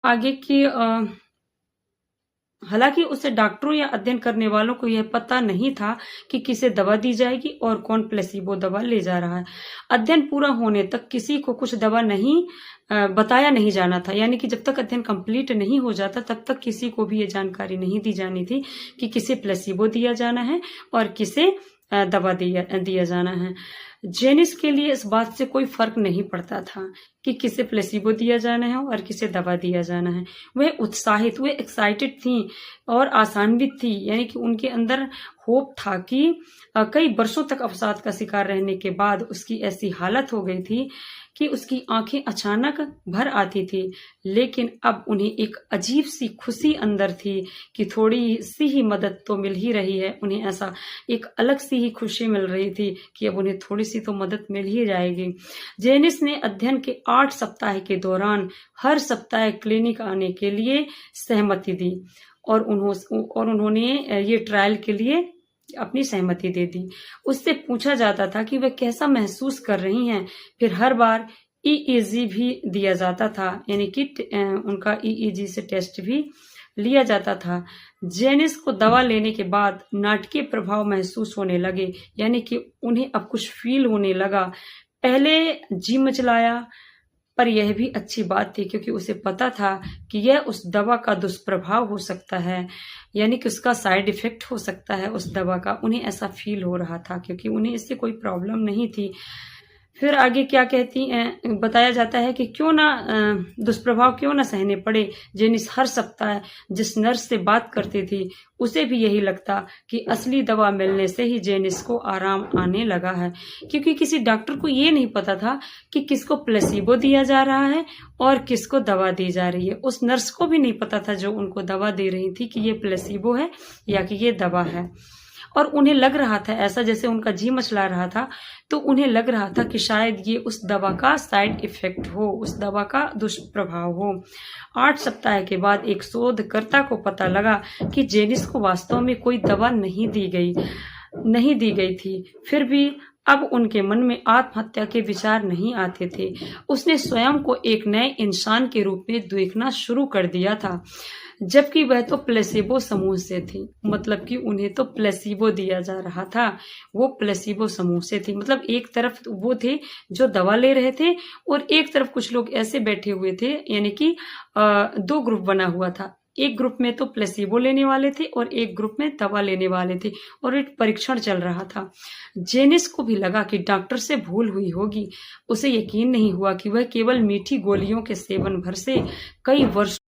आगे की हालांकि उसे डॉक्टरों या अध्ययन करने वालों को यह पता नहीं था कि किसे दवा दी जाएगी और कौन प्लेसिबो दवा ले जा रहा है। अध्ययन पूरा होने तक किसी को कुछ दवा नहीं बताया नहीं जाना था, यानी कि जब तक अध्ययन कंप्लीट नहीं हो जाता तब तक किसी को भी ये जानकारी नहीं दी जानी थी कि किसे प्लेसिबो दिया जाना है और किसे दवा दिया जाना है। जेनिस के लिए इस बात से कोई फर्क नहीं पड़ता था कि किसे प्लेसिबो दिया जाना है और किसे दवा दिया जाना है। वह उत्साहित, वह एक्साइटेड थी और आशान्वित थी, यानी कि उनके अंदर होप था कि कई वर्षों तक अवसाद का शिकार रहने के बाद उसकी ऐसी हालत हो गई थी कि उसकी आंखें अचानक भर आती थी। लेकिन अब उन्हें एक अजीब सी खुशी अंदर थी कि थोड़ी सी ही मदद तो मिल ही रही है। उन्हें ऐसा एक अलग सी ही खुशी मिल रही थी कि अब उन्हें थोड़ी सी तो मदद मिल ही जाएगी। जेनिस ने अध्ययन के 8 सप्ताह के दौरान हर सप्ताह क्लिनिक आने के लिए सहमति दी और उन्होंने ये ट्रायल के लिए अपनी सहमति दे दी। उससे पूछा जाता था कि वह कैसा महसूस कर रही हैं। फिर हर बार ईईजी भी दिया जाता था, यानी कि उनका ईईजी से टेस्ट भी लिया जाता था। जेनिस को दवा लेने के बाद नाटकीय प्रभाव महसूस होने लगे, यानी कि उन्हें अब कुछ फील होने लगा। पहले जी मचलाया, पर यह भी अच्छी बात थी क्योंकि उसे पता था कि यह उस दवा का दुष्प्रभाव हो सकता है, यानी कि उसका साइड इफेक्ट हो सकता है उस दवा का। उन्हें ऐसा फील हो रहा था क्योंकि उन्हें इससे कोई प्रॉब्लम नहीं थी। फिर आगे क्या बताया जाता है कि क्यों ना दुष्प्रभाव क्यों ना सहने पड़े। जेनिस हर सप्ताह जिस नर्स से बात करती थी उसे भी यही लगता कि असली दवा मिलने से ही जेनिस को आराम आने लगा है, क्योंकि किसी डॉक्टर को ये नहीं पता था कि किसको प्लेसिबो दिया जा रहा है और किसको दवा दी जा रही है। उस नर्स को भी नहीं पता था जो उनको दवा दे रही थी कि ये प्लेसिबो है या कि ये दवा है। और उन्हें लग रहा था ऐसा, जैसे उनका जी मचला रहा था तो उन्हें लग रहा था कि शायद ये उस दवा का साइड इफेक्ट हो, उस दवा का दुष्प्रभाव हो। 8 सप्ताह के बाद एक शोधकर्ता को पता लगा कि जेनिस को वास्तव में कोई दवा नहीं दी गई थी। फिर भी अब उनके मन में आत्महत्या के विचार नहीं आते थे। उसने स्वयं को एक नए इंसान के रूप में देखना शुरू कर दिया था, जबकि वह तो प्लेसिबो समूह से थी। मतलब कि उन्हें तो प्लेसिबो दिया जा रहा था, वो प्लेसिबो समूह से थी। मतलब एक तरफ वो थे जो दवा ले रहे थे और एक तरफ कुछ लोग ऐसे बैठे हुए थे, यानी कि 2 ग्रुप बना हुआ था। एक ग्रुप में तो प्लेसिबो लेने वाले थे और एक ग्रुप में दवा लेने वाले थे और एक परीक्षण चल रहा था। जेनिस को भी लगा कि डॉक्टर से भूल हुई होगी। उसे यकीन नहीं हुआ कि वह केवल मीठी गोलियों के सेवन भर से कई वर्ष